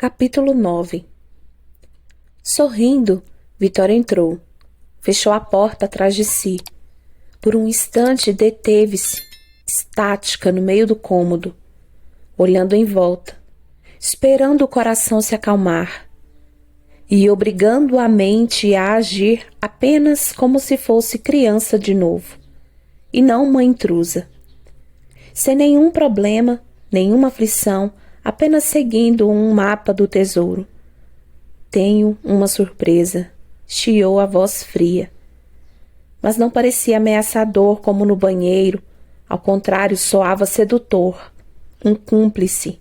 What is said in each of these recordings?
Capítulo 9. Sorrindo, Vitória entrou. Fechou a porta atrás de si. Por um instante deteve-se, estática no meio do cômodo, olhando em volta, esperando o coração se acalmar e obrigando a mente a agir apenas como se fosse criança de novo, e não uma intrusa. Sem nenhum problema, nenhuma aflição, apenas seguindo um mapa do tesouro. Tenho uma surpresa, chiou a voz fria. Mas não parecia ameaçador como no banheiro, ao contrário, soava sedutor, um cúmplice.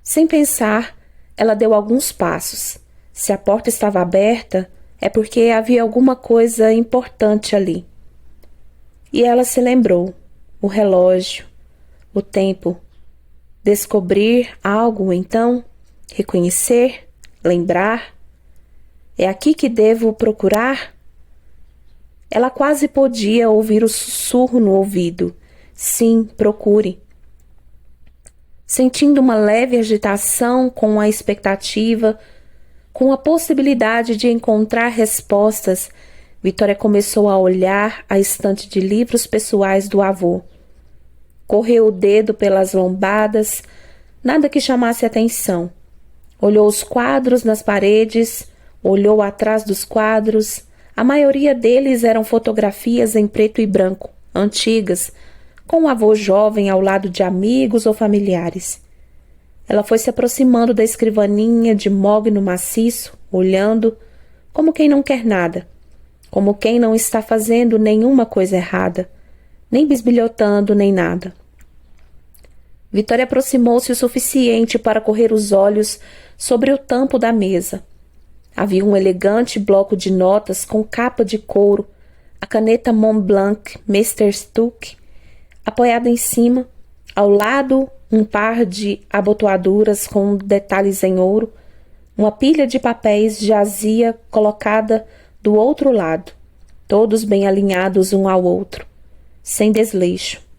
Sem pensar, ela deu alguns passos. Se a porta estava aberta, é porque havia alguma coisa importante ali. E ela se lembrou, o relógio, o tempo. Descobrir algo, então? Reconhecer? Lembrar? É aqui que devo procurar? Ela quase podia ouvir o sussurro no ouvido. Sim, procure. Sentindo uma leve agitação com a expectativa, com a possibilidade de encontrar respostas, Vitória começou a olhar a estante de livros pessoais do avô. Correu o dedo pelas lombadas, nada que chamasse atenção. Olhou os quadros nas paredes, olhou atrás dos quadros. A maioria deles eram fotografias em preto e branco, antigas, com o avô jovem ao lado de amigos ou familiares. Ela foi se aproximando da escrivaninha de mogno maciço, olhando, como quem não quer nada, como quem não está fazendo nenhuma coisa errada, nem bisbilhotando, nem nada. Vitória aproximou-se o suficiente para correr os olhos sobre o tampo da mesa. Havia um elegante bloco de notas com capa de couro, a caneta Montblanc Mr. Stuck, apoiada em cima, ao lado um par de abotoaduras com detalhes em ouro, uma pilha de papéis jazia colocada do outro lado, todos bem alinhados um ao outro, sem desleixo.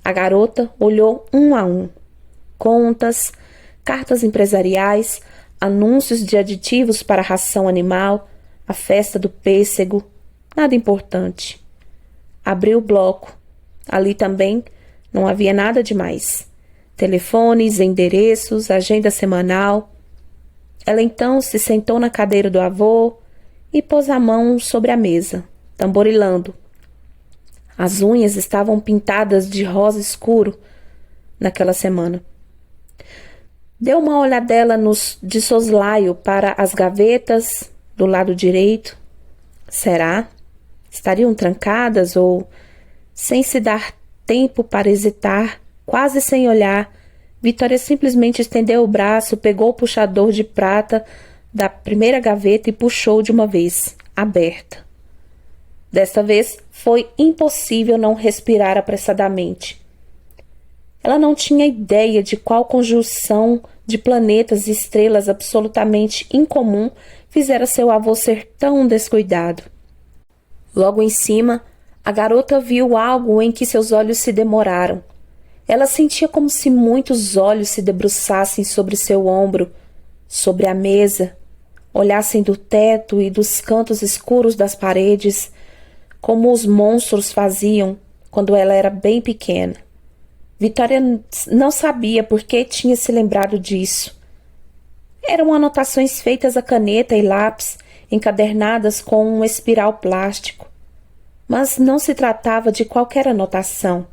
A garota olhou um a um. Contas, cartas empresariais, anúncios de aditivos para a ração animal, a festa do pêssego, nada importante. Abriu o bloco. Ali também não havia nada demais. Telefones, endereços, agenda semanal. Ela então se sentou na cadeira do avô e pôs a mão sobre a mesa, tamborilando. As unhas estavam pintadas de rosa escuro naquela semana. Deu uma olhadela de soslaio para as gavetas do lado direito. Será? Estariam trancadas ou, sem se dar tempo para hesitar, quase sem olhar, Vitória simplesmente estendeu o braço, pegou o puxador de prata da primeira gaveta e puxou de uma vez, aberta. Desta vez, foi impossível não respirar apressadamente. Ela não tinha ideia de qual conjunção de planetas e estrelas absolutamente incomum fizera seu avô ser tão descuidado. Logo em cima, a garota viu algo em que seus olhos se demoraram. Ela sentia como se muitos olhos se debruçassem sobre seu ombro, sobre a mesa, olhassem do teto e dos cantos escuros das paredes, como os monstros faziam quando ela era bem pequena. Vitória não sabia por que tinha se lembrado disso. Eram anotações feitas a caneta e lápis, encadernadas com um espiral plástico. Mas não se tratava de qualquer anotação.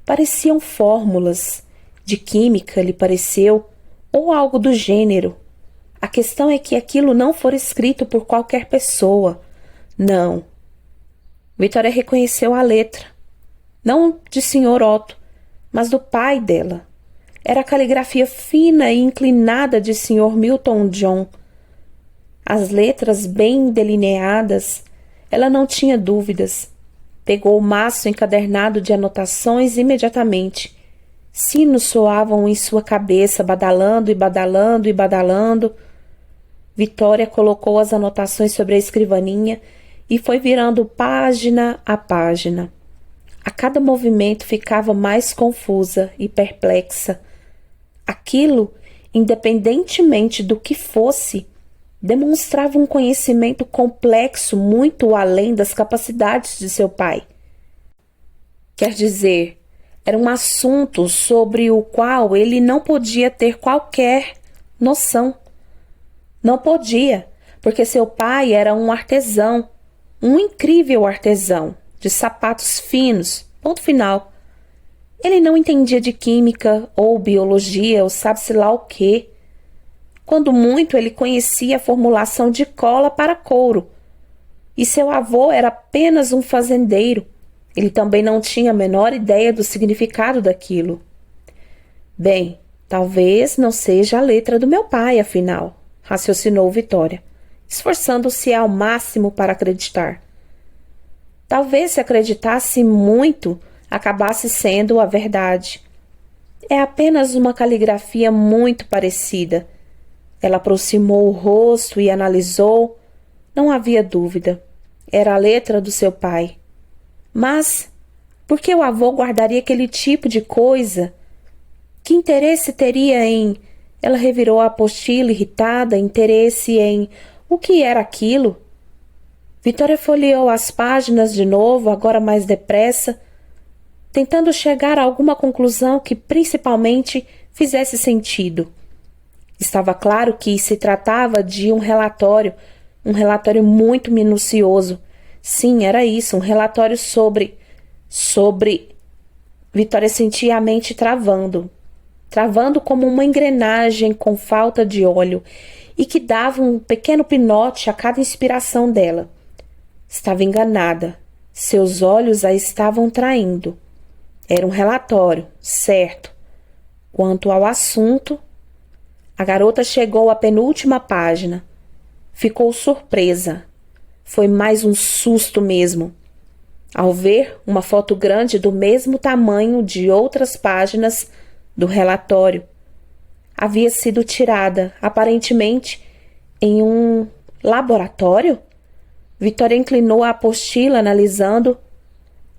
Pareciam fórmulas. De química, lhe pareceu, ou algo do gênero. A questão é que aquilo não fora escrito por qualquer pessoa. Não. Vitória reconheceu a letra. Não de Sr. Otto, mas do pai dela. Era a caligrafia fina e inclinada de Sr. Milton John. As letras bem delineadas, ela não tinha dúvidas. Pegou o maço encadernado de anotações imediatamente. Sinos soavam em sua cabeça, badalando e badalando e badalando. Vitória colocou as anotações sobre a escrivaninha e foi virando página a página. A cada movimento ficava mais confusa e perplexa. Aquilo independentemente do que fosse, demonstrava um conhecimento complexo muito além das capacidades de seu pai. Quer dizer, era um assunto sobre o qual ele não podia ter qualquer noção. Não podia, porque seu pai era um artesão, um incrível artesão, de sapatos finos, ponto final. Ele não entendia de química ou biologia ou sabe-se lá o quê. Quando muito, ele conhecia a formulação de cola para couro. E seu avô era apenas um fazendeiro. Ele também não tinha a menor ideia do significado daquilo. Bem, talvez não seja a letra do meu pai, afinal, raciocinou Vitória, esforçando-se ao máximo para acreditar. Talvez se acreditasse muito, acabasse sendo a verdade. É apenas uma caligrafia muito parecida. Ela aproximou o rosto e analisou. Não havia dúvida. Era a letra do seu pai. Mas por que o avô guardaria aquele tipo de coisa? Que interesse teria em... Ela revirou a apostila irritada, interesse em... O que era aquilo? Vitória folheou as páginas de novo, agora mais depressa, tentando chegar a alguma conclusão que principalmente fizesse sentido. Estava claro que se tratava de um relatório muito minucioso. Sim, era isso, um relatório sobre... Vitória sentia a mente travando como uma engrenagem com falta de óleo e que dava um pequeno pinote a cada inspiração dela. Estava enganada. Seus olhos a estavam traindo. Era um relatório, certo. Quanto ao assunto, a garota chegou à penúltima página. Ficou surpresa. Foi mais um susto mesmo, ao ver uma foto grande do mesmo tamanho de outras páginas do relatório. Havia sido tirada, aparentemente, em um laboratório? Vitória inclinou a apostila, analisando.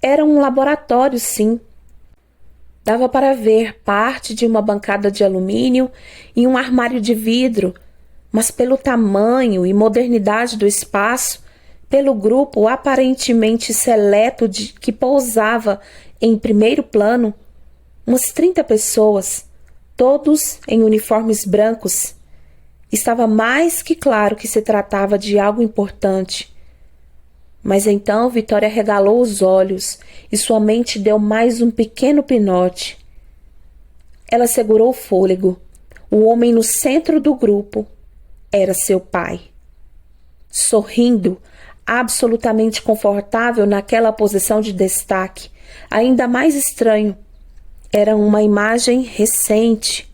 Era um laboratório, sim. Dava para ver parte de uma bancada de alumínio e um armário de vidro, mas pelo tamanho e modernidade do espaço, pelo grupo aparentemente seleto que pousava em primeiro plano, umas 30 pessoas, todos em uniformes brancos. Estava mais que claro que se tratava de algo importante. Mas então Vitória arregalou os olhos e sua mente deu mais um pequeno pinote. Ela segurou o fôlego. O homem no centro do grupo era seu pai. Sorrindo, absolutamente confortável naquela posição de destaque, ainda mais estranho. Era uma imagem recente.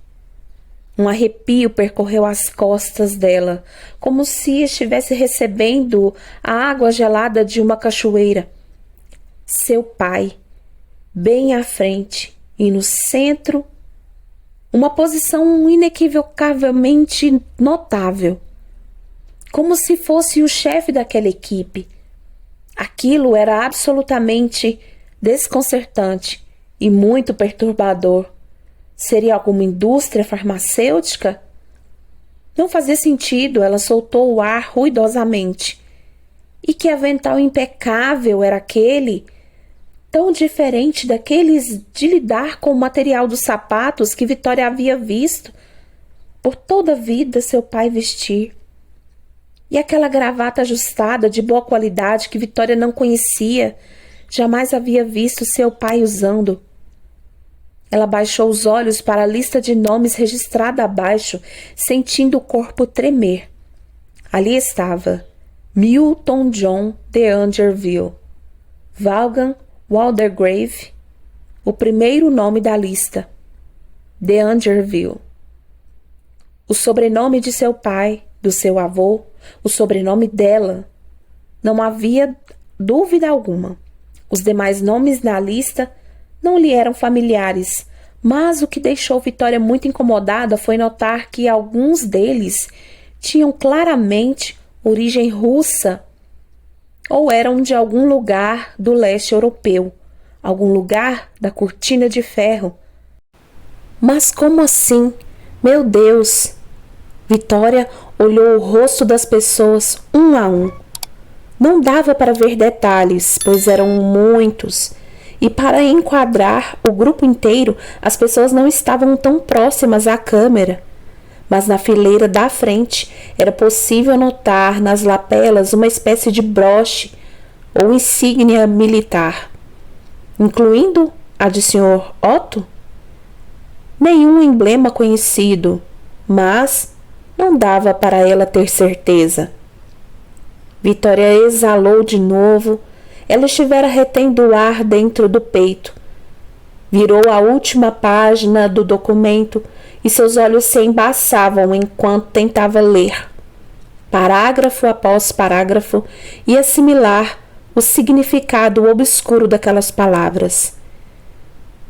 Um arrepio percorreu as costas dela, como se estivesse recebendo a água gelada de uma cachoeira. Seu pai, bem à frente e no centro, uma posição inequivocavelmente notável, como se fosse o chefe daquela equipe. Aquilo era absolutamente desconcertante e muito perturbador. Seria alguma indústria farmacêutica? Não fazia sentido, ela soltou o ar ruidosamente. E que avental impecável era aquele, tão diferente daqueles de lidar com o material dos sapatos que Vitória havia visto por toda a vida seu pai vestir. E aquela gravata ajustada de boa qualidade que Vitória não conhecia, jamais havia visto seu pai usando. Ela baixou os olhos para a lista de nomes registrada abaixo, sentindo o corpo tremer. Ali estava Milton John de Angerville, Vaughan Waldegrave, o primeiro nome da lista, de Angerville. O sobrenome de seu pai, do seu avô, o sobrenome dela. Não havia dúvida alguma. Os demais nomes na lista não lhe eram familiares, mas o que deixou Vitória muito incomodada foi notar que alguns deles tinham claramente origem russa ou eram de algum lugar do leste europeu, algum lugar da Cortina de Ferro. Mas como assim? Meu Deus! Vitória olhou o rosto das pessoas um a um. Não dava para ver detalhes, pois eram muitos. E para enquadrar o grupo inteiro, as pessoas não estavam tão próximas à câmera. Mas na fileira da frente era possível notar nas lapelas uma espécie de broche ou insígnia militar. Incluindo a de Sr. Otto? Nenhum emblema conhecido, mas não dava para ela ter certeza. Vitória exalou de novo. Ela estivera retendo o ar dentro do peito. Virou a última página do documento e seus olhos se embaçavam enquanto tentava ler, parágrafo após parágrafo, e assimilar o significado obscuro daquelas palavras.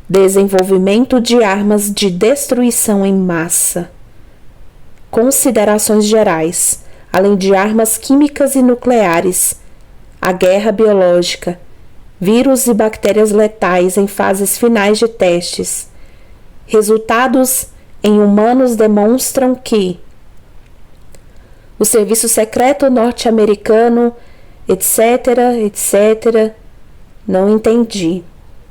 Desenvolvimento de armas de destruição em massa. Considerações gerais, além de armas químicas e nucleares, a guerra biológica, vírus e bactérias letais em fases finais de testes. Resultados em humanos demonstram que o serviço secreto norte-americano, etc., etc. Não entendi.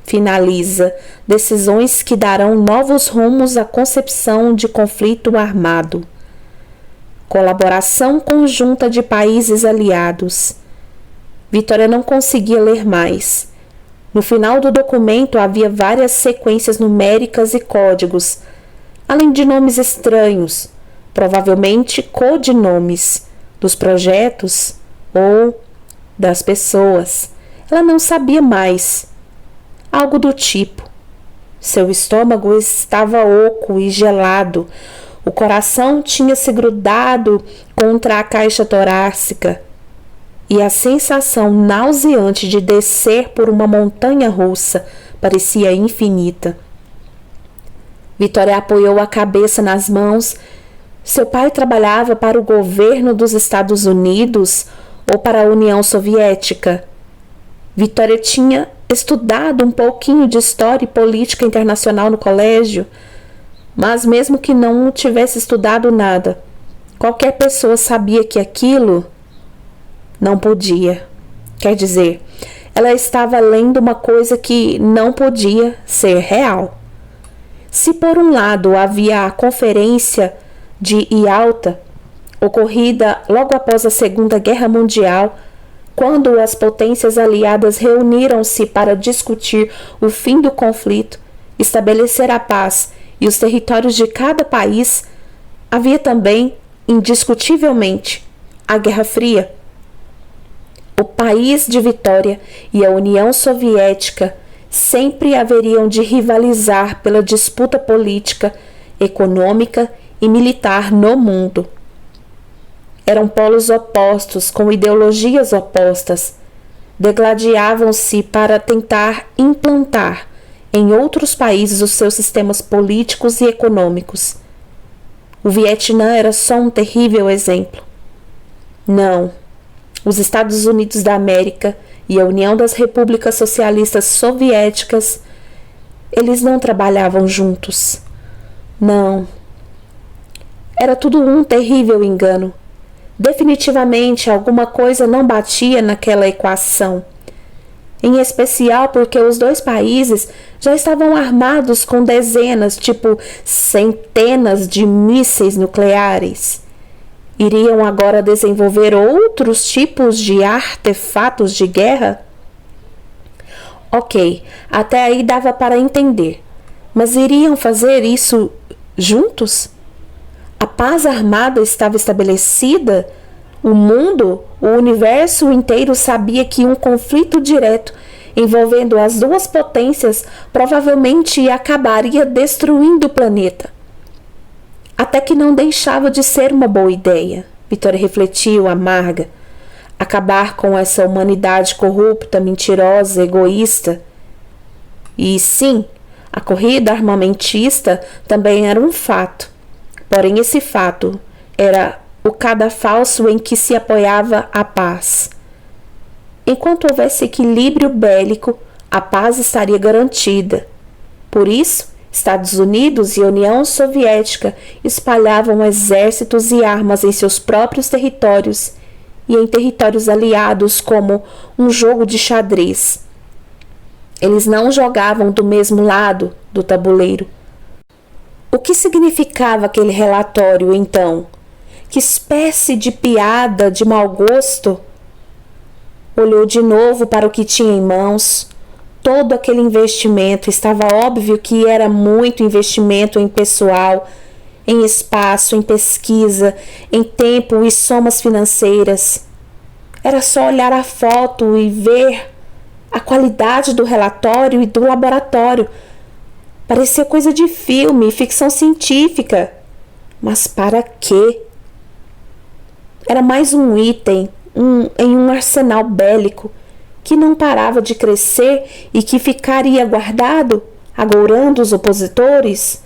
Finaliza. Decisões que darão novos rumos à concepção de conflito armado. Colaboração conjunta de países aliados. Vitória não conseguia ler mais. No final do documento havia várias sequências numéricas e códigos, além de nomes estranhos, provavelmente codinomes, dos projetos ou das pessoas. Ela não sabia mais. Algo do tipo. Seu estômago estava oco e gelado. O coração tinha se grudado contra a caixa torácica. E a sensação nauseante de descer por uma montanha russa parecia infinita. Vitória apoiou a cabeça nas mãos. Seu pai trabalhava para o governo dos Estados Unidos ou para a União Soviética. Vitória tinha estudado um pouquinho de história e política internacional no colégio, mas mesmo que não tivesse estudado nada, qualquer pessoa sabia que aquilo não podia. Quer dizer, ela estava lendo uma coisa que não podia ser real. Se por um lado havia a Conferência de Yalta, ocorrida logo após a Segunda Guerra Mundial, quando as potências aliadas reuniram-se para discutir o fim do conflito, estabelecer a paz e os territórios de cada país, havia também, indiscutivelmente, a Guerra Fria. O país de Vitória e a União Soviética sempre haveriam de rivalizar pela disputa política, econômica e militar no mundo. Eram polos opostos, com ideologias opostas. Degladiavam-se para tentar implantar em outros países os seus sistemas políticos e econômicos. O Vietnã era só um terrível exemplo. Não, os Estados Unidos da América e a União das Repúblicas Socialistas Soviéticas, eles não trabalhavam juntos. Não. Era tudo um terrível engano. Definitivamente alguma coisa não batia naquela equação. Em especial porque os dois países já estavam armados com dezenas, centenas de mísseis nucleares. Iriam agora desenvolver outros tipos de artefatos de guerra? Ok, até aí dava para entender. Mas iriam fazer isso juntos? A paz armada estava estabelecida? O mundo, o universo inteiro sabia que um conflito direto envolvendo as duas potências provavelmente acabaria destruindo o planeta. Até que não deixava de ser uma boa ideia, Vitória refletiu, amarga. Acabar com essa humanidade corrupta, mentirosa, egoísta. E sim, a corrida armamentista também era um fato. Porém, esse fato era o cadafalso em que se apoiava a paz. Enquanto houvesse equilíbrio bélico, a paz estaria garantida. Por isso, Estados Unidos e União Soviética espalhavam exércitos e armas em seus próprios territórios e em territórios aliados como um jogo de xadrez. Eles não jogavam do mesmo lado do tabuleiro. O que significava aquele relatório, então? Que espécie de piada de mau gosto? Olhou de novo para o que tinha em mãos. Todo aquele investimento, estava óbvio que era muito investimento em pessoal, em espaço, em pesquisa, em tempo e somas financeiras. Era só olhar a foto e ver a qualidade do relatório e do laboratório. Parecia coisa de filme, ficção científica. Mas para quê? Era mais um item em um arsenal bélico que não parava de crescer e que ficaria guardado, agourando os opositores,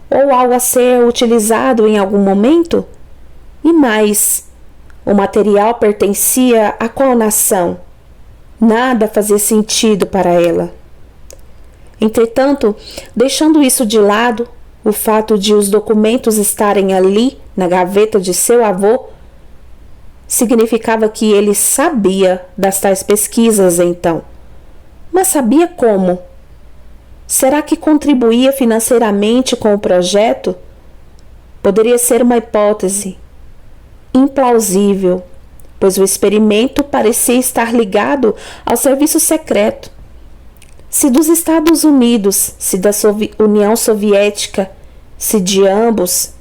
ou algo a ser utilizado em algum momento? E mais, o material pertencia a qual nação? Nada fazia sentido para ela. Entretanto, deixando isso de lado, o fato de os documentos estarem ali, na gaveta de seu avô, significava que ele sabia das tais pesquisas, então. Mas sabia como? Será que contribuía financeiramente com o projeto? Poderia ser uma hipótese implausível, pois o experimento parecia estar ligado ao serviço secreto. Se dos Estados Unidos, se da União Soviética, se de ambos,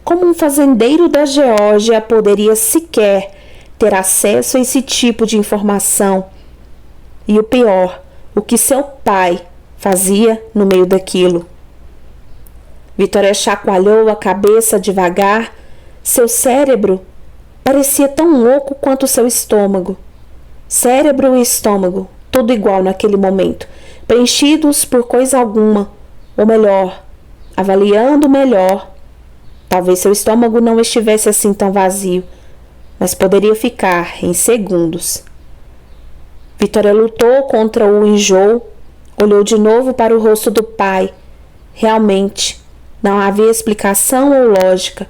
como um fazendeiro da Geórgia poderia sequer ter acesso a esse tipo de informação? E o pior, o que seu pai fazia no meio daquilo? Vitória chacoalhou a cabeça devagar. Seu cérebro parecia tão louco quanto seu estômago. Cérebro e estômago, tudo igual naquele momento, preenchidos por coisa alguma, ou melhor, avaliando melhor. Talvez seu estômago não estivesse assim tão vazio, mas poderia ficar em segundos. Vitória lutou contra o enjoo, olhou de novo para o rosto do pai. Realmente, não havia explicação ou lógica.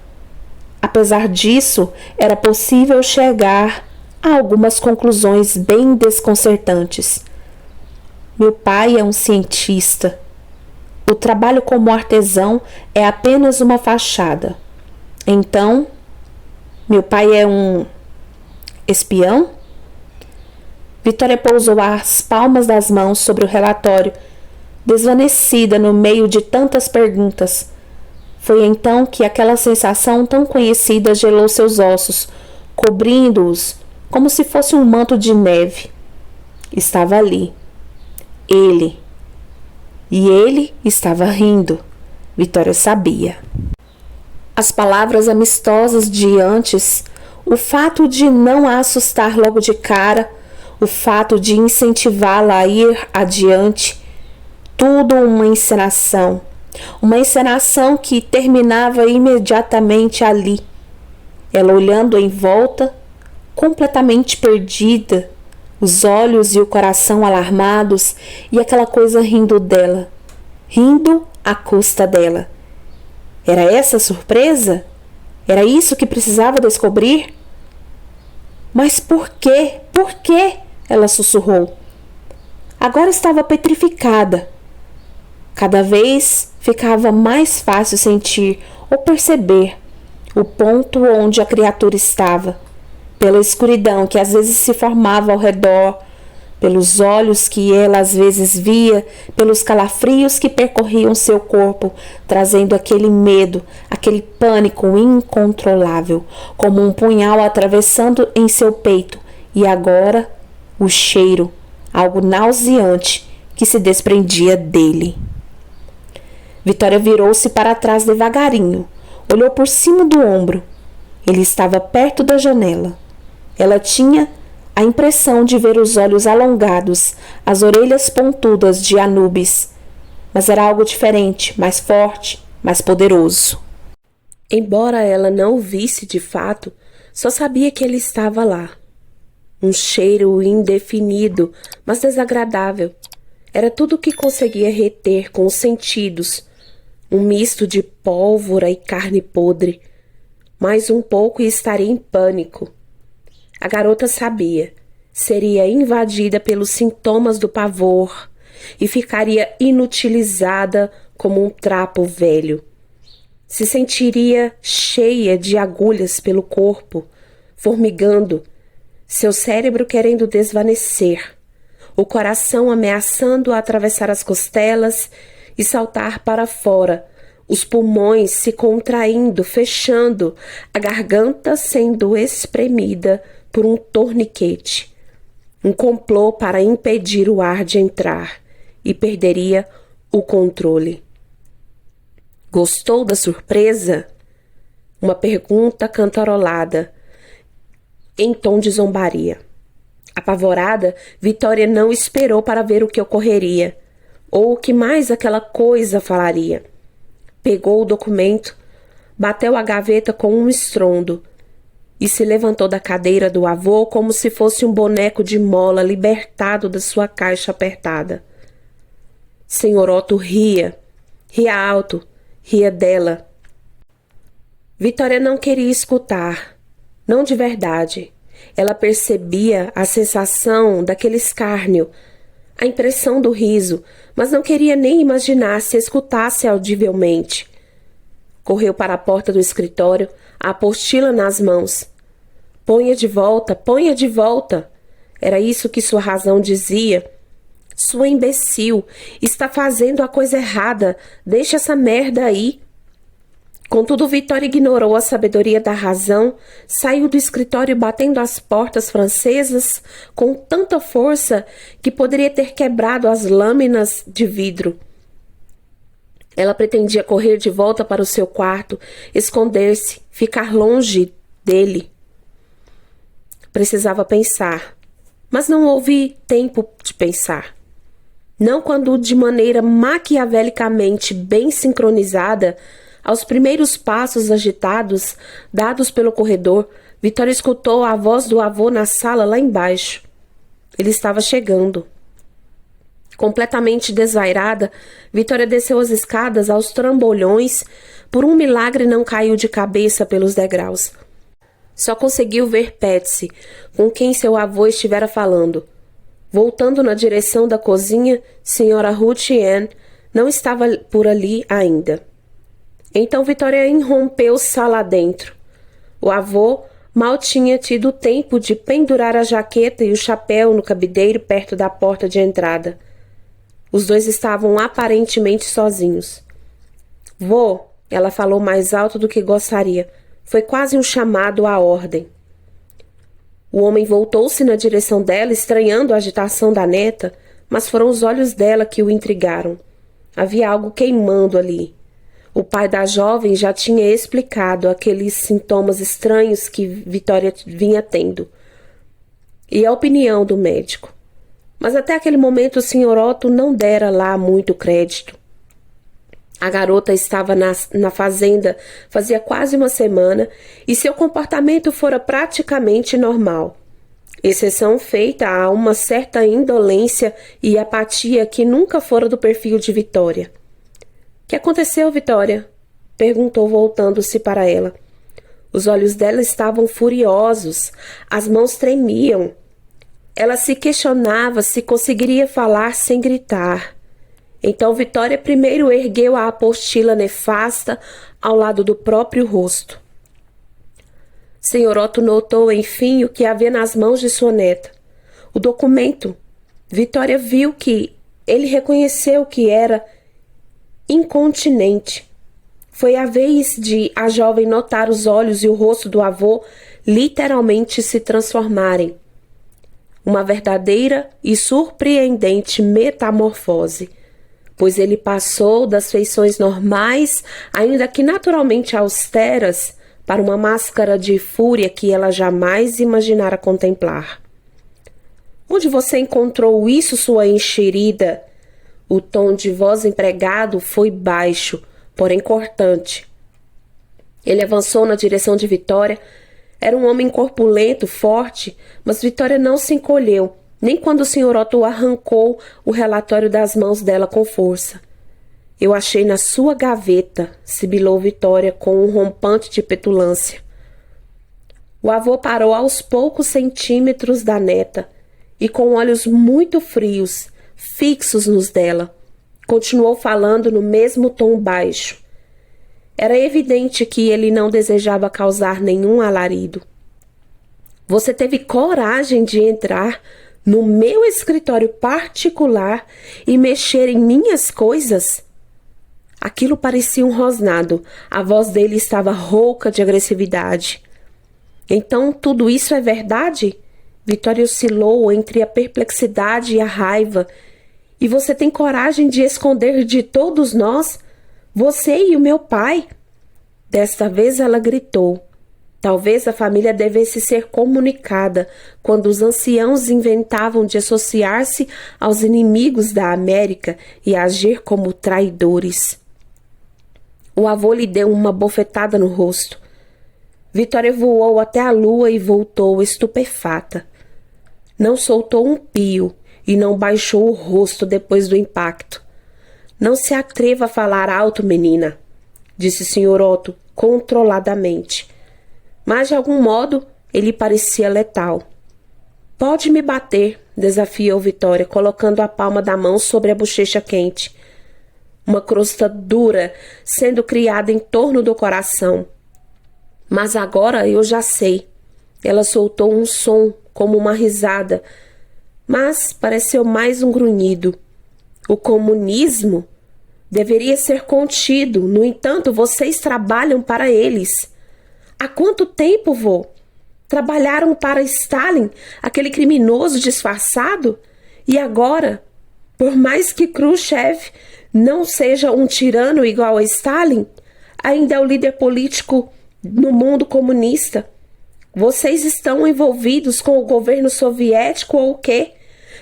Apesar disso, era possível chegar a algumas conclusões bem desconcertantes. Meu pai é um cientista. O trabalho como artesão é apenas uma fachada. Então, meu pai é um espião? Vitória pousou as palmas das mãos sobre o relatório, desvanecida no meio de tantas perguntas. Foi então que aquela sensação tão conhecida gelou seus ossos, cobrindo-os como se fosse um manto de neve. Estava ali. Ele. E ele estava rindo. Vitória sabia. As palavras amistosas de antes, o fato de não a assustar logo de cara, o fato de incentivá-la a ir adiante, tudo uma encenação que terminava imediatamente ali. Ela olhando em volta, completamente perdida, os olhos e o coração alarmados, e aquela coisa rindo dela, rindo à custa dela. Era essa a surpresa? Era isso que precisava descobrir? Mas por quê? Por quê? Ela sussurrou. Agora estava petrificada. Cada vez ficava mais fácil sentir ou perceber o ponto onde a criatura estava, pela escuridão que às vezes se formava ao redor, pelos olhos que ela às vezes via, pelos calafrios que percorriam seu corpo, trazendo aquele medo, aquele pânico incontrolável, como um punhal atravessando em seu peito, e agora o cheiro, algo nauseante que se desprendia dele. Vitória virou-se para trás devagarinho, olhou por cima do ombro. Ele estava perto da janela. Ela tinha a impressão de ver os olhos alongados, as orelhas pontudas de Anubis, mas era algo diferente, mais forte, mais poderoso. Embora ela não o visse de fato, só sabia que ele estava lá. Um cheiro indefinido, mas desagradável. Era tudo o que conseguia reter com os sentidos, um misto de pólvora e carne podre. Mais um pouco e estaria em pânico. A garota sabia. Seria invadida pelos sintomas do pavor e ficaria inutilizada como um trapo velho. Se sentiria cheia de agulhas pelo corpo, formigando, seu cérebro querendo desvanecer, o coração ameaçando atravessar as costelas e saltar para fora, os pulmões se contraindo, fechando, a garganta sendo espremida por um torniquete. Um complô para impedir o ar de entrar, e perderia o controle. Gostou da surpresa? Uma pergunta cantarolada, em tom de zombaria. Apavorada, Vitória não esperou para ver o que ocorreria, ou o que mais aquela coisa falaria. Pegou o documento, bateu a gaveta com um estrondo e se levantou da cadeira do avô como se fosse um boneco de mola libertado da sua caixa apertada. Senhor Otto ria alto, ria dela. Vitória não queria escutar, não de verdade. Ela percebia a sensação daquele escárnio, a impressão do riso, mas não queria nem imaginar se escutasse audivelmente. Correu para a porta do escritório, a apostila nas mãos. Ponha de volta, ponha de volta. Era isso que sua razão dizia. Sua imbecil, está fazendo a coisa errada. Deixa essa merda aí. Contudo, Vitória ignorou a sabedoria da razão, saiu do escritório batendo as portas francesas com tanta força que poderia ter quebrado as lâminas de vidro. Ela pretendia correr de volta para o seu quarto, esconder-se, ficar longe dele. Precisava pensar, mas não houve tempo de pensar. Não quando, de maneira maquiavelicamente bem sincronizada, aos primeiros passos agitados, dados pelo corredor, Vitória escutou a voz do avô na sala lá embaixo. Ele estava chegando. Completamente desvairada, Vitória desceu as escadas aos trambolhões. Por um milagre não caiu de cabeça pelos degraus. Só conseguiu ver Patsy, com quem seu avô estivera falando. Voltando na direção da cozinha, Sra. Ruth Ann não estava por ali ainda. Então Vitória irrompeu sala dentro. O avô mal tinha tido tempo de pendurar a jaqueta e o chapéu no cabideiro perto da porta de entrada. Os dois estavam aparentemente sozinhos. Vô, ela falou mais alto do que gostaria. Foi quase um chamado à ordem. O homem voltou-se na direção dela, estranhando a agitação da neta, mas foram os olhos dela que o intrigaram. Havia algo queimando ali. O pai da jovem já tinha explicado aqueles sintomas estranhos que Vitória vinha tendo. E a opinião do médico. Mas até aquele momento o Sr. Otto não dera lá muito crédito. A garota estava na fazenda fazia quase uma semana e seu comportamento fora praticamente normal. Exceção feita a uma certa indolência e apatia que nunca fora do perfil de Vitória. — Que aconteceu, Vitória? Perguntou, voltando-se para ela. Os olhos dela estavam furiosos, as mãos tremiam. Ela se questionava se conseguiria falar sem gritar. Então Vitória primeiro ergueu a apostila nefasta ao lado do próprio rosto. Sr. Otto notou, enfim, o que havia nas mãos de sua neta. O documento. Vitória viu que ele reconheceu que era incontinente. Foi a vez de a jovem notar os olhos e o rosto do avô literalmente se transformarem. Uma verdadeira e surpreendente metamorfose, pois ele passou das feições normais, ainda que naturalmente austeras, para uma máscara de fúria que ela jamais imaginara contemplar. — Onde você encontrou isso, sua enxerida? O tom de voz empregado foi baixo, porém cortante. Ele avançou na direção de Vitória. Era um homem corpulento, forte, mas Vitória não se encolheu, nem quando o Sr. Otto arrancou o relatório das mãos dela com força. Eu achei na sua gaveta, sibilou Vitória com um rompante de petulância. O avô parou aos poucos centímetros da neta e, com olhos muito frios, fixos nos dela, continuou falando no mesmo tom baixo. Era evidente que ele não desejava causar nenhum alarido. Você teve coragem de entrar no meu escritório particular e mexer em minhas coisas? Aquilo parecia um rosnado. A voz dele estava rouca de agressividade. Então tudo isso é verdade? Vitória oscilou entre a perplexidade e a raiva. E você tem coragem de esconder de todos nós? Você e o meu pai? Desta vez ela gritou. Talvez a família devesse ser comunicada quando os anciãos inventavam de associar-se aos inimigos da América e agir como traidores. O avô lhe deu uma bofetada no rosto. Vitória voou até a lua e voltou estupefata. Não soltou um pio e não baixou o rosto depois do impacto. Não se atreva a falar alto, menina, disse o Sr. Otto controladamente. Mas de algum modo ele parecia letal. Pode me bater, desafiou Vitória, colocando a palma da mão sobre a bochecha quente. Uma crosta dura sendo criada em torno do coração. Mas agora eu já sei. Ela soltou um som como uma risada, mas pareceu mais um grunhido. O comunismo deveria ser contido, no entanto, vocês trabalham para eles. Há quanto tempo, vô? Trabalharam para Stalin, aquele criminoso disfarçado? E agora, por mais que Khrushchev não seja um tirano igual a Stalin, ainda é o líder político no mundo comunista. Vocês estão envolvidos com o governo soviético ou o quê?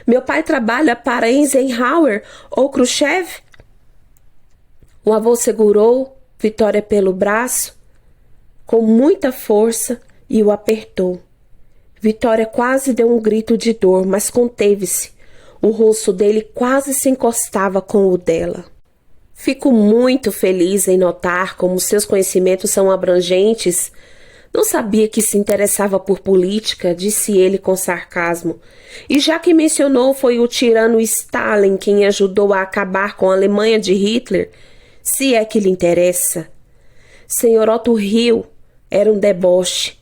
Meu pai trabalha para Eisenhower ou Khrushchev? O avô segurou Vitória pelo braço com muita força e o apertou. Vitória quase deu um grito de dor, mas conteve-se. O rosto dele quase se encostava com o dela. Fico muito feliz em notar como seus conhecimentos são abrangentes. Não sabia que se interessava por política, disse ele com sarcasmo. E já que mencionou foi o tirano Stalin quem ajudou a acabar com a Alemanha de Hitler, se é que lhe interessa. Sr. Otto riu. Era um deboche.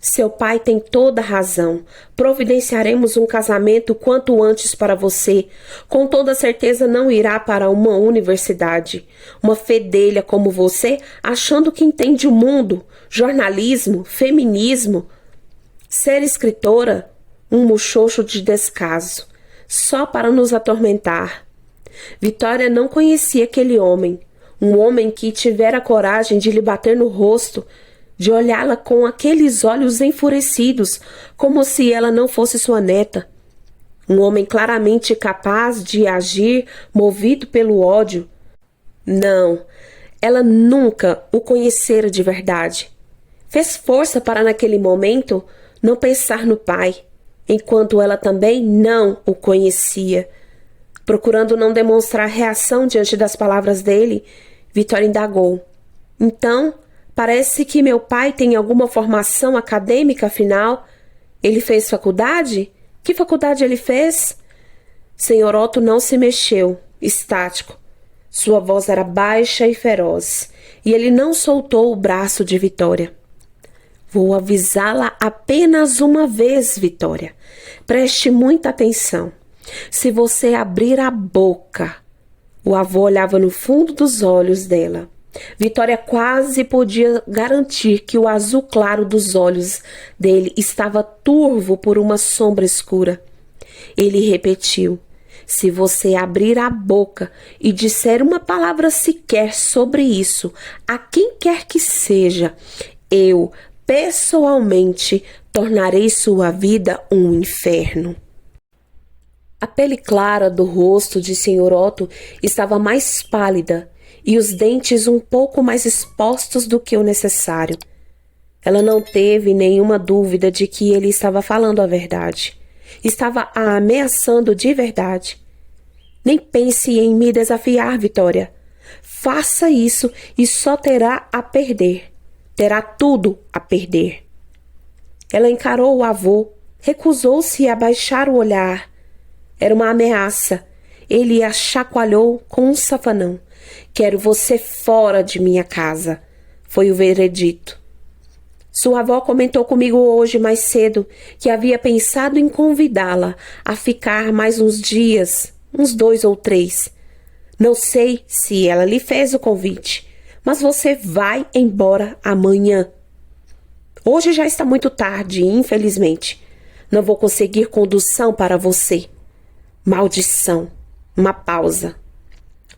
Seu pai tem toda a razão. Providenciaremos um casamento quanto antes para você. Com toda certeza não irá para uma universidade. Uma fedelha como você, achando que entende o mundo, jornalismo, feminismo. Ser escritora, um muxoxo de descaso, só para nos atormentar. Vitória não conhecia aquele homem, um homem que tivera coragem de lhe bater no rosto, de olhá-la com aqueles olhos enfurecidos, como se ela não fosse sua neta. Um homem claramente capaz de agir movido pelo ódio. Não, ela nunca o conhecera de verdade. Fez força para naquele momento não pensar no pai, enquanto ela também não o conhecia. Procurando não demonstrar reação diante das palavras dele, Vitória indagou. Então, parece que meu pai tem alguma formação acadêmica, afinal. Ele fez faculdade? Que faculdade ele fez? Sr. Otto não se mexeu, estático. Sua voz era baixa e feroz, e ele não soltou o braço de Vitória. Vou avisá-la apenas uma vez, Vitória. Preste muita atenção. Se você abrir a boca... O avô olhava no fundo dos olhos dela. Vitória quase podia garantir que o azul claro dos olhos dele estava turvo por uma sombra escura. Ele repetiu: se você abrir a boca e disser uma palavra sequer sobre isso, a quem quer que seja, eu, pessoalmente, tornarei sua vida um inferno. A pele clara do rosto de Sr. Otto estava mais pálida e os dentes um pouco mais expostos do que o necessário. Ela não teve nenhuma dúvida de que ele estava falando a verdade. Estava a ameaçando de verdade. Nem pense em me desafiar, Vitória. faça isso e só terá a perder. Terá tudo a perder. Ela encarou o avô, recusou-se a baixar o olhar. Era uma ameaça. Ele a chacoalhou com um safanão. Quero você fora de minha casa, foi o veredito. Sua avó comentou comigo hoje mais cedo que havia pensado em convidá-la a ficar mais uns dias, uns 2 ou 3. Não sei se ela lhe fez o convite, mas você vai embora amanhã. Hoje já está muito tarde, infelizmente. Não vou conseguir condução para você. Maldição. Uma pausa.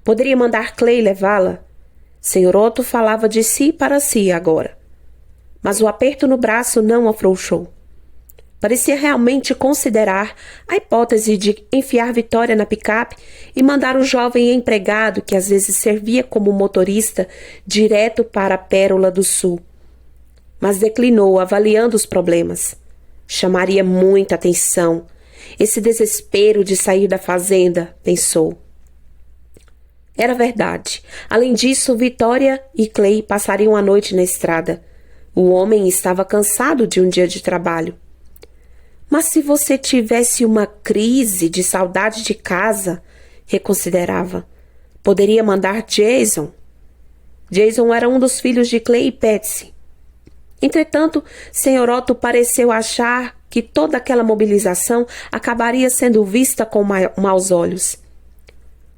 Poderia mandar Clay levá-la? Senhor Otto falava de si para si agora. Mas o aperto no braço não afrouxou. Parecia realmente considerar a hipótese de enfiar Vitória na picape e mandar o jovem empregado, que às vezes servia como motorista, direto para a Pérola do Sul. Mas declinou, avaliando os problemas. Chamaria muita atenção. Esse desespero de sair da fazenda, pensou. Era verdade. Além disso, Vitória e Clay passariam a noite na estrada. O homem estava cansado de um dia de trabalho. Mas se você tivesse uma crise de saudade de casa, reconsiderava, poderia mandar Jason. Jason era um dos filhos de Clay e Patsy. Entretanto, Sr. Otto pareceu achar que toda aquela mobilização acabaria sendo vista com maus olhos.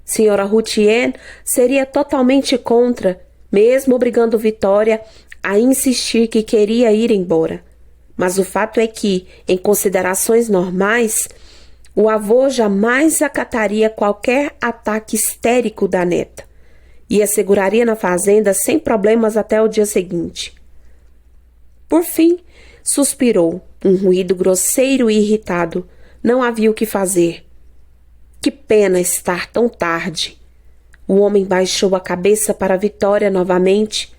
Sra. Routien seria totalmente contra, mesmo obrigando Vitória a insistir que queria ir embora. Mas o fato é que, em considerações normais, o avô jamais acataria qualquer ataque histérico da neta e a seguraria na fazenda sem problemas até o dia seguinte. Por fim, suspirou, um ruído grosseiro e irritado. Não havia o que fazer. Que pena estar tão tarde. O homem baixou a cabeça para Vitória novamente.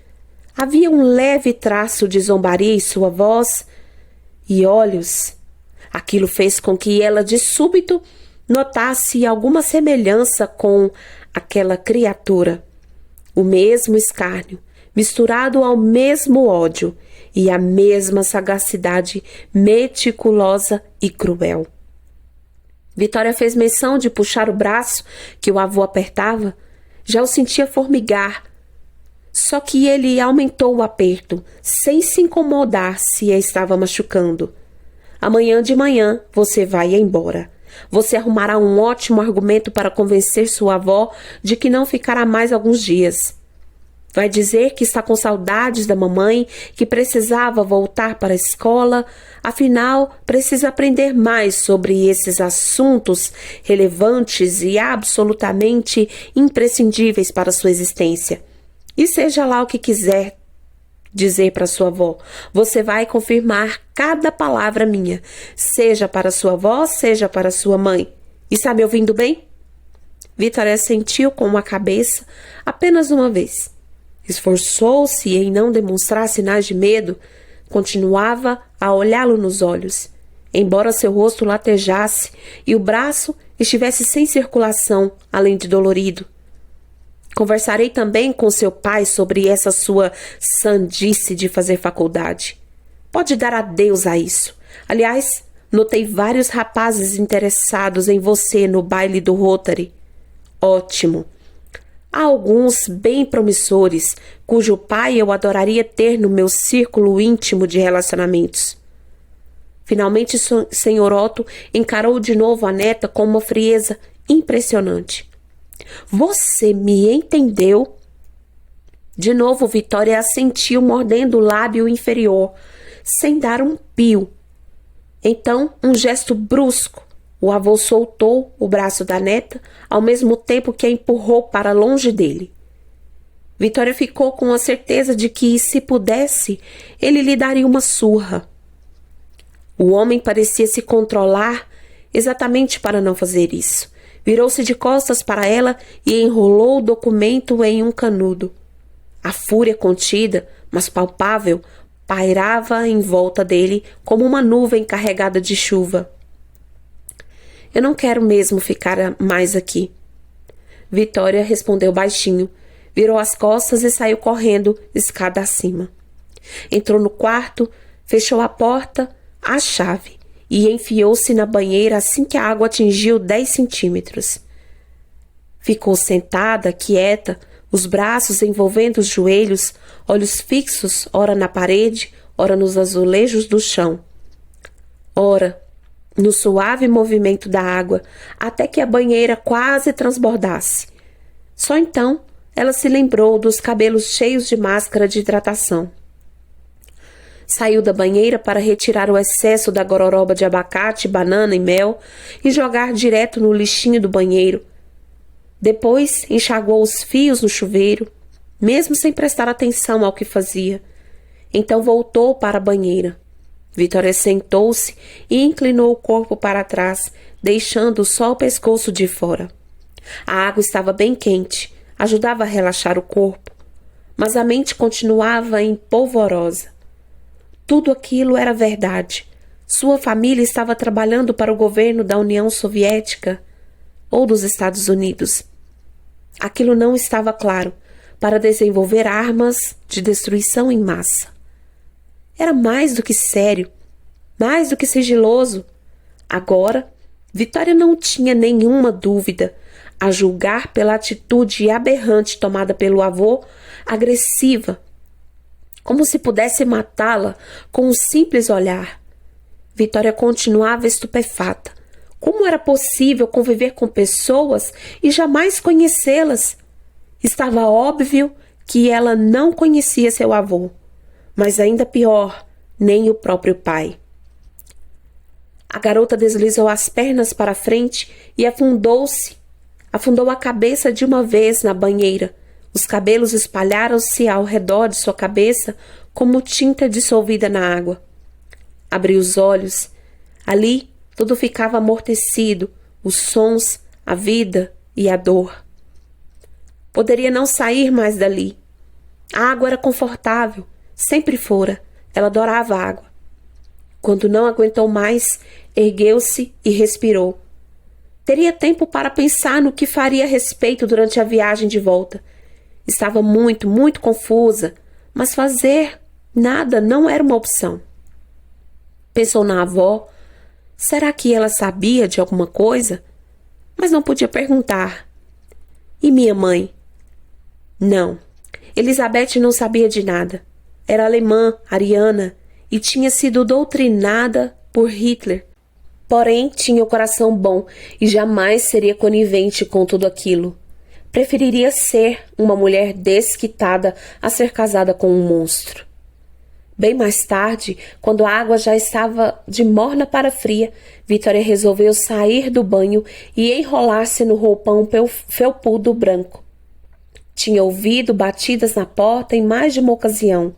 Havia um leve traço de zombaria em sua voz e olhos. Aquilo fez com que ela, de súbito, notasse alguma semelhança com aquela criatura. O mesmo escárnio, misturado ao mesmo ódio e a mesma sagacidade meticulosa e cruel. Vitória fez menção de puxar o braço que o avô apertava. Já o sentia formigar. Só que ele aumentou o aperto, sem se incomodar se a estava machucando. Amanhã de manhã você vai embora. Você arrumará um ótimo argumento para convencer sua avó de que não ficará mais alguns dias. Vai dizer que está com saudades da mamãe, que precisava voltar para a escola, afinal, precisa aprender mais sobre esses assuntos relevantes e absolutamente imprescindíveis para sua existência. E seja lá o que quiser dizer para sua avó, você vai confirmar cada palavra minha, seja para sua avó, seja para sua mãe. Está me ouvindo bem? Vitória assentiu com a cabeça apenas uma vez. Esforçou-se em não demonstrar sinais de medo, continuava a olhá-lo nos olhos, embora seu rosto latejasse e o braço estivesse sem circulação, além de dolorido. Conversarei também com seu pai sobre essa sua sandice de fazer faculdade. Pode dar adeus a isso. Aliás, notei vários rapazes interessados em você no baile do Rotary. Ótimo. Há alguns bem promissores, cujo pai eu adoraria ter no meu círculo íntimo de relacionamentos. Finalmente, Sr. Otto encarou de novo a neta com uma frieza impressionante. Você me entendeu? De novo, Vitória assentiu, mordendo o lábio inferior, sem dar um pio. Então, um gesto brusco. O avô soltou o braço da neta, ao mesmo tempo que a empurrou para longe dele. Vitória ficou com a certeza de que, se pudesse, ele lhe daria uma surra. O homem parecia se controlar exatamente para não fazer isso. Virou-se de costas para ela e enrolou o documento em um canudo. A fúria contida, mas palpável, pairava em volta dele como uma nuvem carregada de chuva. Eu não quero mesmo ficar mais aqui. Vitória respondeu baixinho. virou as costas e saiu correndo escada acima. Entrou no quarto, fechou a porta, a chave, e enfiou-se na banheira assim que a água atingiu 10 centímetros. Ficou sentada, quieta, os braços envolvendo os joelhos, olhos fixos, ora na parede, ora nos azulejos do chão, ora no suave movimento da água, até que a banheira quase transbordasse. Só então ela se lembrou dos cabelos cheios de máscara de hidratação. Saiu da banheira para retirar o excesso da gororoba de abacate, banana e mel e jogar direto no lixinho do banheiro. Depois enxaguou os fios no chuveiro, mesmo sem prestar atenção ao que fazia. Então voltou para a banheira. Vitória sentou-se e inclinou o corpo para trás, deixando só o pescoço de fora. A água estava bem quente, ajudava a relaxar o corpo, mas a mente continuava empolvorosa. Tudo aquilo era verdade. Sua família estava trabalhando para o governo da União Soviética ou dos Estados Unidos. Aquilo não estava claro, para desenvolver armas de destruição em massa. Era mais do que sério, mais do que sigiloso. Agora, Vitória não tinha nenhuma dúvida, a julgar pela atitude aberrante tomada pelo avô, agressiva, como se pudesse matá-la com um simples olhar. Vitória continuava estupefata. Como era possível conviver com pessoas e jamais conhecê-las? Estava óbvio que ela não conhecia seu avô, mas ainda pior, nem o próprio pai. A garota deslizou as pernas para frente e afundou a cabeça de uma vez na banheira. Os cabelos espalharam-se ao redor de sua cabeça como tinta dissolvida na água. Abriu os olhos. Ali, tudo ficava amortecido, os sons, a vida e a dor. Poderia não sair mais dali. A água era confortável, sempre fora. Ela adorava a água. Quando não aguentou mais, ergueu-se e respirou. Teria tempo para pensar no que faria a respeito durante a viagem de volta. Estava muito, muito confusa, mas fazer nada não era uma opção. Pensou na avó. Será que ela sabia de alguma coisa? Mas não podia perguntar. E minha mãe? Não. Elizabeth não sabia de nada. Era alemã, ariana, e tinha sido doutrinada por Hitler. Porém, tinha o coração bom e jamais seria conivente com tudo aquilo. Preferiria ser uma mulher desquitada a ser casada com um monstro. Bem mais tarde, quando a água já estava de morna para fria, Vitória resolveu sair do banho e enrolar-se no roupão felpudo branco. Tinha ouvido batidas na porta em mais de uma ocasião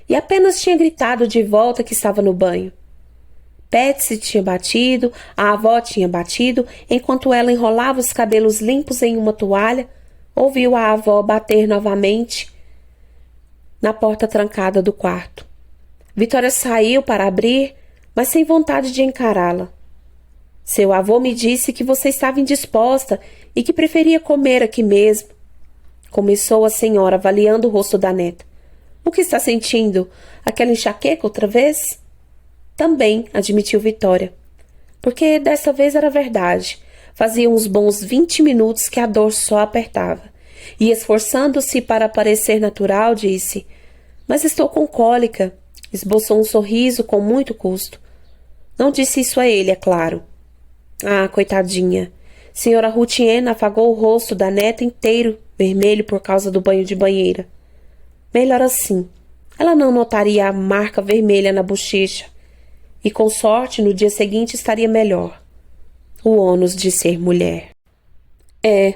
e apenas tinha gritado de volta que estava no banho. Patsy tinha batido, a avó tinha batido, enquanto ela enrolava os cabelos limpos em uma toalha, ouviu a avó bater novamente na porta trancada do quarto. Vitória saiu para abrir, mas sem vontade de encará-la. Seu avô me disse que você estava indisposta e que preferia comer aqui mesmo. Começou a senhora, avaliando o rosto da neta. O que está sentindo? Aquela enxaqueca outra vez? Também, admitiu Vitória. Porque dessa vez era verdade. Fazia uns bons 20 minutos que a dor só apertava. E esforçando-se para parecer natural, disse: Mas estou com cólica. Esboçou um sorriso com muito custo. Não disse isso a ele, é claro. Ah, coitadinha. Senhora Rutiena afagou o rosto da neta inteiro, vermelho por causa do banho de banheira. Melhor assim. Ela não notaria a marca vermelha na bochecha. E com sorte, no dia seguinte estaria melhor. O ônus de ser mulher. É,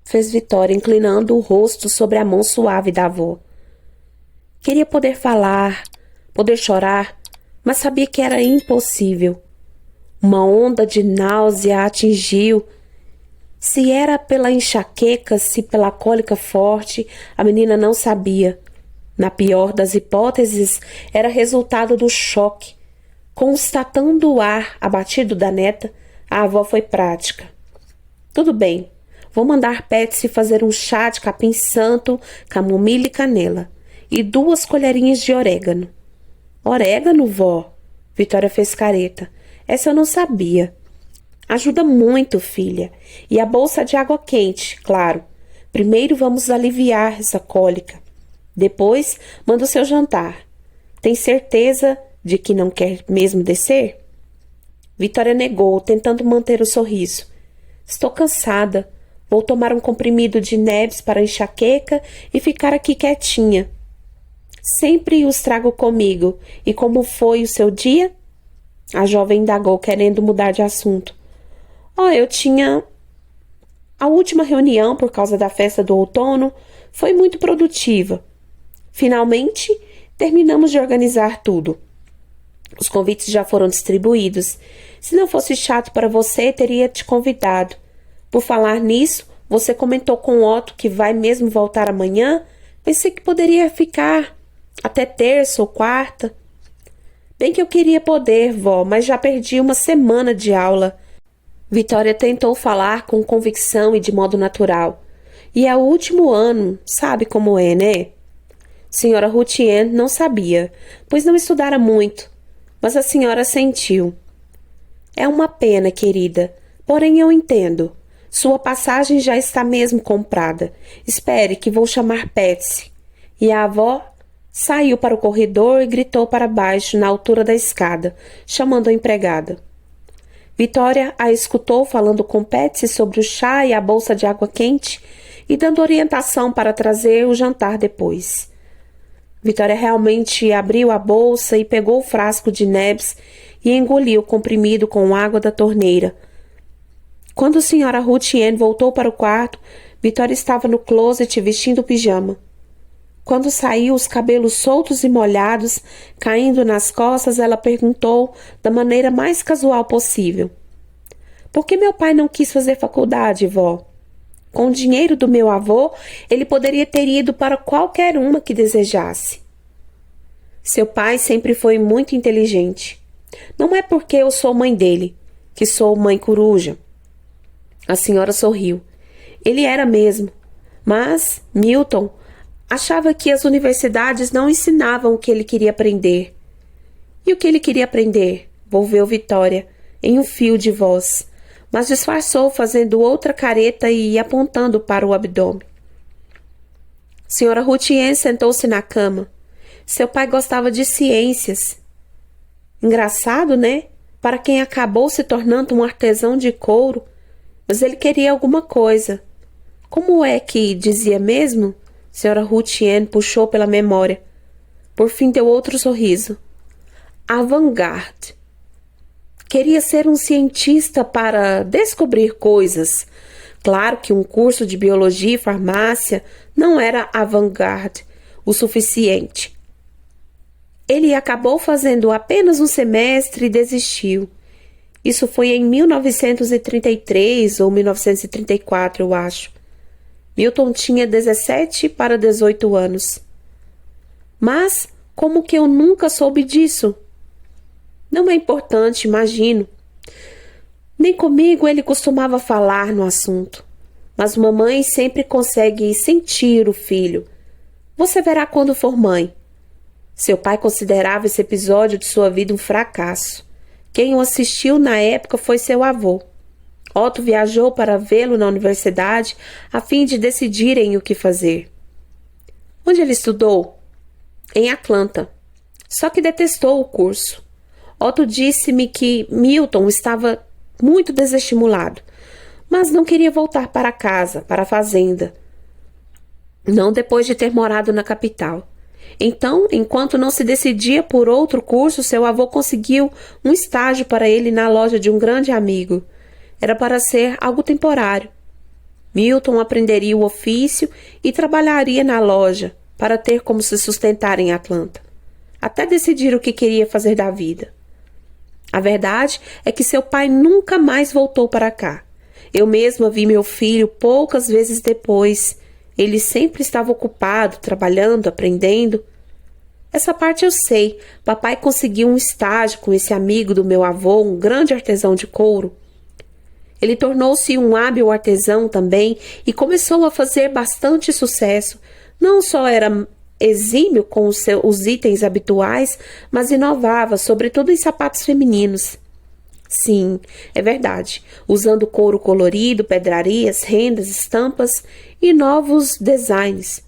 fez Vitória, inclinando o rosto sobre a mão suave da avó. Queria poder falar, poder chorar, mas sabia que era impossível. Uma onda de náusea a atingiu. Se era pela enxaqueca, se pela cólica forte, a menina não sabia. Na pior das hipóteses, era resultado do choque. Constatando o ar abatido da neta, a avó foi prática. Tudo bem, Vou mandar Patsy fazer um chá de capim-santo, camomila e canela. E 2 colherinhas de orégano. Orégano, vó? Vitória fez careta. Essa eu não sabia. Ajuda muito, filha. E a bolsa de água quente, claro. Primeiro vamos aliviar essa cólica. Depois, manda o seu jantar. Tem certeza de que não quer mesmo descer? Vitória negou, tentando manter o sorriso. Estou cansada. Vou tomar um comprimido de Nebs para enxaqueca e ficar aqui quietinha. Sempre os trago comigo. E como foi o seu dia? A jovem indagou, querendo mudar de assunto. Eu tinha... A última reunião, por causa da festa do outono, foi muito produtiva. Finalmente, terminamos de organizar tudo. Os convites já foram distribuídos. Se não fosse chato para você, teria te convidado. Por falar nisso, você comentou com Otto que vai mesmo voltar amanhã? Pensei que poderia ficar até terça ou quarta. Bem que eu queria poder, vó, mas já perdi uma semana de aula. Vitória tentou falar com convicção e de modo natural. E é o último ano, sabe como é, né? Senhora Routien não sabia, pois não estudara muito, mas a senhora sentiu. É uma pena, querida, porém eu entendo. Sua passagem já está mesmo comprada. Espere que vou chamar Patsy. E a avó saiu para o corredor e gritou para baixo, na altura da escada, chamando a empregada. Vitória a escutou falando com Patsy sobre o chá e a bolsa de água quente e dando orientação para trazer o jantar depois. Vitória realmente abriu a bolsa e pegou o frasco de Nebs e engoliu o comprimido com água da torneira. Quando a senhora Routien voltou para o quarto, Vitória estava no closet vestindo o pijama. Quando saiu, os cabelos soltos e molhados, caindo nas costas, ela perguntou da maneira mais casual possível. Por que meu pai não quis fazer faculdade, vó? Com o dinheiro do meu avô, ele poderia ter ido para qualquer uma que desejasse. Seu pai sempre foi muito inteligente. Não é porque eu sou mãe dele, que sou mãe coruja. A senhora sorriu. Ele era mesmo. Mas Milton achava que as universidades não ensinavam o que ele queria aprender. E o que ele queria aprender? Volveu Vitória, em um fio de voz, mas disfarçou fazendo outra careta e apontando para o abdômen. Senhora Routien sentou-se na cama. Seu pai gostava de ciências. Engraçado, né? Para quem acabou se tornando um artesão de couro. Mas ele queria alguma coisa. Como é que dizia mesmo? Senhora Routien puxou pela memória. Por fim deu outro sorriso. Avant-garde. Queria ser um cientista para descobrir coisas. Claro que um curso de biologia e farmácia não era avant-garde o suficiente. Ele acabou fazendo apenas um semestre e desistiu. Isso foi em 1933 ou 1934, eu acho. Milton tinha 17 para 18 anos. Mas como que eu nunca soube disso? Não é importante, imagino. Nem comigo ele costumava falar no assunto. Mas uma mãe sempre consegue sentir o filho. Você verá quando for mãe. Seu pai considerava esse episódio de sua vida um fracasso. Quem o assistiu na época foi seu avô. Otto viajou para vê-lo na universidade a fim de decidirem o que fazer. Onde ele estudou? Em Atlanta. Só que detestou o curso. Otto disse-me que Milton estava muito desestimulado, mas não queria voltar para casa, para a fazenda. Não depois de ter morado na capital. Então, enquanto não se decidia por outro curso, seu avô conseguiu um estágio para ele na loja de um grande amigo. Era para ser algo temporário. Milton aprenderia o ofício e trabalharia na loja para ter como se sustentar em Atlanta, até decidir o que queria fazer da vida. A verdade é que seu pai nunca mais voltou para cá. Eu mesma vi meu filho poucas vezes depois. Ele sempre estava ocupado, trabalhando, aprendendo. Essa parte eu sei. Papai conseguiu um estágio com esse amigo do meu avô, um grande artesão de couro. Ele tornou-se um hábil artesão também e começou a fazer bastante sucesso. Não só era exímio com os itens habituais, mas inovava, sobretudo em sapatos femininos. Sim, é verdade, usando couro colorido, pedrarias, rendas, estampas e novos designs.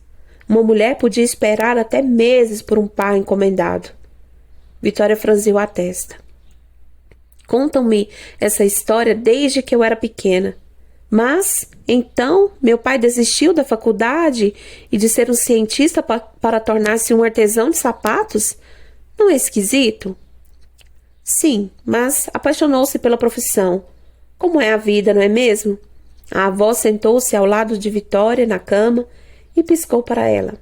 Uma mulher podia esperar até meses por um par encomendado. Vitória franziu a testa. Contam-me essa história desde que eu era pequena. Mas, então, meu pai desistiu da faculdade e de ser um cientista para tornar-se um artesão de sapatos? Não é esquisito? Sim, mas apaixonou-se pela profissão. Como é a vida, não é mesmo? A avó sentou-se ao lado de Vitória na cama e piscou para ela.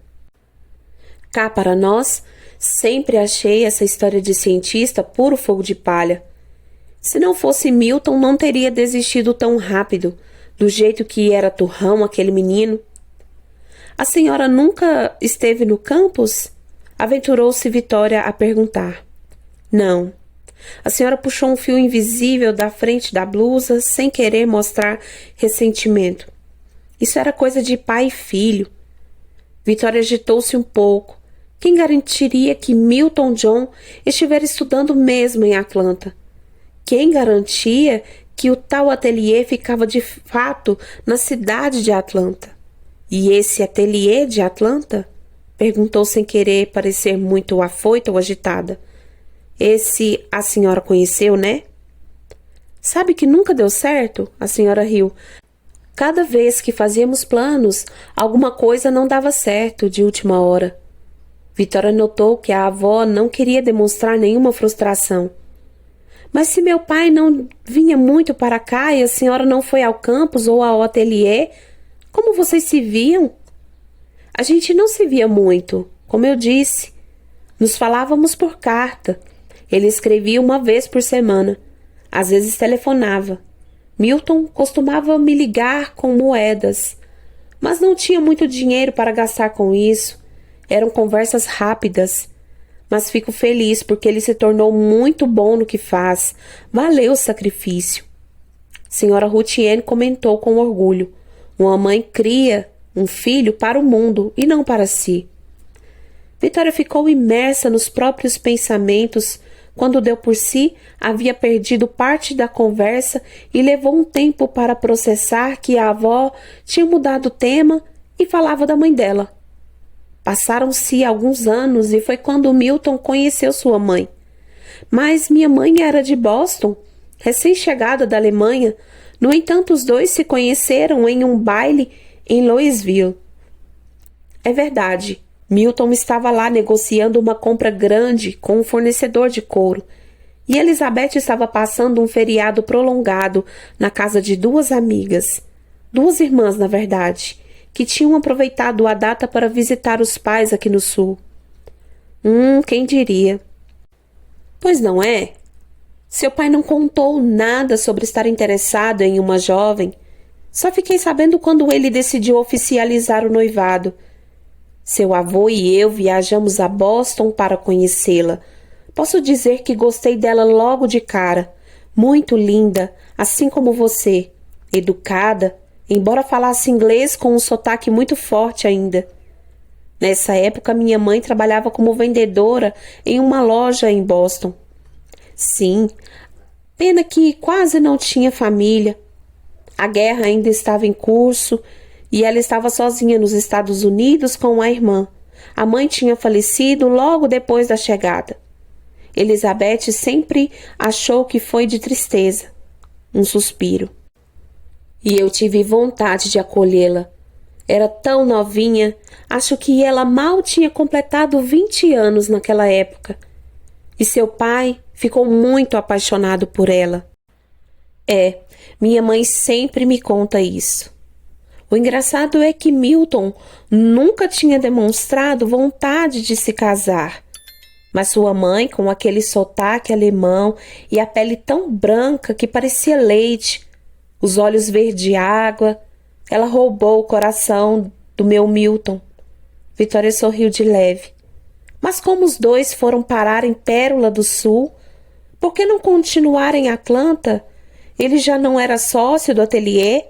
Cá para nós, sempre achei essa história de cientista puro fogo de palha. Se não fosse Milton, não teria desistido tão rápido, do jeito que era turrão aquele menino. A senhora nunca esteve no campus? Aventurou-se Vitória a perguntar. Não. A senhora puxou um fio invisível da frente da blusa sem querer mostrar ressentimento. Isso era coisa de pai e filho. Vitória agitou-se um pouco. Quem garantiria que Milton John estivera estudando mesmo em Atlanta? Quem garantia que o tal ateliê ficava de fato na cidade de Atlanta? E esse ateliê de Atlanta? Perguntou sem querer parecer muito afoita ou agitada. Esse a senhora conheceu, né? Sabe que nunca deu certo? A senhora riu. Cada vez que fazíamos planos, alguma coisa não dava certo de última hora. Vitória notou que a avó não queria demonstrar nenhuma frustração. Mas se meu pai não vinha muito para cá e a senhora não foi ao campus ou ao ateliê, como vocês se viam? A gente não se via muito, como eu disse. Nos falávamos por carta. Ele escrevia uma vez por semana. Às vezes telefonava. Milton costumava me ligar com moedas, mas não tinha muito dinheiro para gastar com isso. Eram conversas rápidas. Mas fico feliz porque ele se tornou muito bom no que faz. Valeu o sacrifício. Senhora Rutiene comentou com orgulho. Uma mãe cria um filho para o mundo e não para si. Vitória ficou imersa nos próprios pensamentos. Quando deu por si, havia perdido parte da conversa e levou um tempo para processar que a avó tinha mudado o tema e falava da mãe dela. Passaram-se alguns anos e foi quando Milton conheceu sua mãe. Mas minha mãe era de Boston, recém-chegada da Alemanha. No entanto, os dois se conheceram em um baile em Louisville. É verdade. Milton estava lá negociando uma compra grande com um fornecedor de couro, e Elizabeth estava passando um feriado prolongado na casa de duas amigas, duas irmãs, na verdade, que tinham aproveitado a data para visitar os pais aqui no sul. Quem diria? Pois não é? Seu pai não contou nada sobre estar interessado em uma jovem. Só fiquei sabendo quando ele decidiu oficializar o noivado. Seu avô e eu viajamos a Boston para conhecê-la. Posso dizer que gostei dela logo de cara. Muito linda, assim como você. Educada, embora falasse inglês com um sotaque muito forte ainda. Nessa época, minha mãe trabalhava como vendedora em uma loja em Boston. Sim, pena que quase não tinha família. A guerra ainda estava em curso e ela estava sozinha nos Estados Unidos com a irmã. A mãe tinha falecido logo depois da chegada. Elizabeth sempre achou que foi de tristeza. Um suspiro. E eu tive vontade de acolhê-la. Era tão novinha, acho que ela mal tinha completado 20 anos naquela época. E seu pai ficou muito apaixonado por ela. Minha mãe sempre me conta isso. O engraçado é que Milton nunca tinha demonstrado vontade de se casar. Mas sua mãe, com aquele sotaque alemão e a pele tão branca que parecia leite, os olhos verde água, ela roubou o coração do meu Milton. Vitória sorriu de leve. Mas como os dois foram parar em Pérola do Sul, por que não continuar em Atlanta? Ele já não era sócio do ateliê?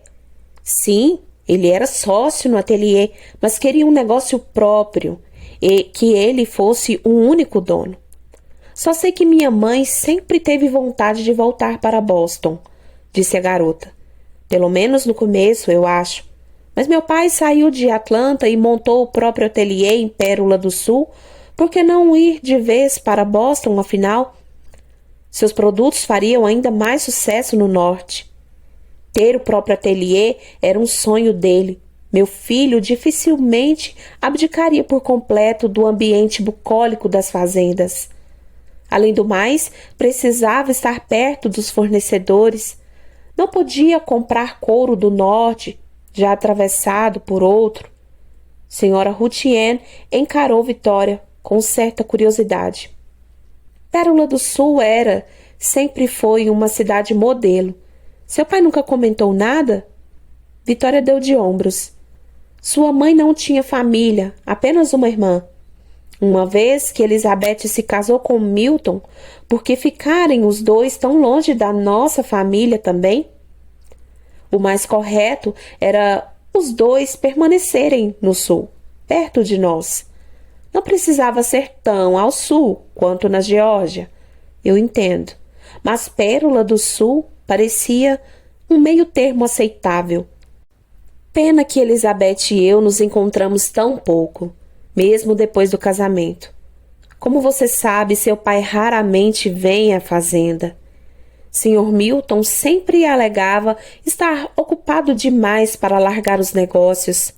Sim, ele era sócio no ateliê, mas queria um negócio próprio e que ele fosse o único dono. Só sei que minha mãe sempre teve vontade de voltar para Boston, disse a garota. Pelo menos no começo, eu acho. Mas meu pai saiu de Atlanta e montou o próprio ateliê em Pérola do Sul. Por que não ir de vez para Boston, afinal? Seus produtos fariam ainda mais sucesso no norte. Ter o próprio ateliê era um sonho dele. Meu filho dificilmente abdicaria por completo do ambiente bucólico das fazendas. Além do mais, precisava estar perto dos fornecedores. Não podia comprar couro do norte, já atravessado por outro. Senhora Rutien encarou Vitória com certa curiosidade. Pérola do Sul sempre foi uma cidade modelo. Seu pai nunca comentou nada? Vitória deu de ombros. Sua mãe não tinha família, apenas uma irmã. Uma vez que Elizabeth se casou com Milton, por que ficarem os dois tão longe da nossa família também? O mais correto era os dois permanecerem no sul, perto de nós. Não precisava ser tão ao sul quanto na Geórgia. Eu entendo. Mas Pérola do Sul parecia um meio termo aceitável. Pena que Elizabeth e eu nos encontramos tão pouco, mesmo depois do casamento. Como você sabe, seu pai raramente vem à fazenda. Sr. Milton sempre alegava estar ocupado demais para largar os negócios.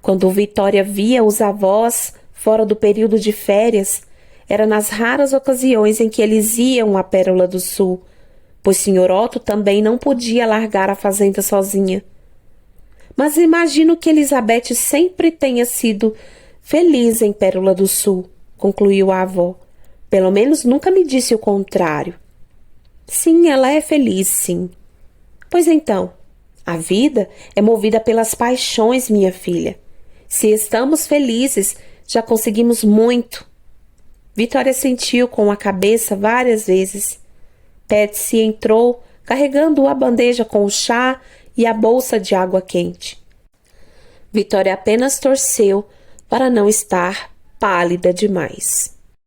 Quando Vitória via os avós fora do período de férias, era nas raras ocasiões em que eles iam à Pérola do Sul, pois Sr. Otto também não podia largar a fazenda sozinha. Mas imagino que Elizabeth sempre tenha sido feliz em Pérola do Sul, concluiu a avó. Pelo menos nunca me disse o contrário. Sim, ela é feliz, sim. Pois então, a vida é movida pelas paixões, minha filha. Se estamos felizes, já conseguimos muito. Vitória sentiu com a cabeça várias vezes. Patsy entrou, carregando a bandeja com o chá e a bolsa de água quente. Vitória apenas torceu para não estar pálida demais.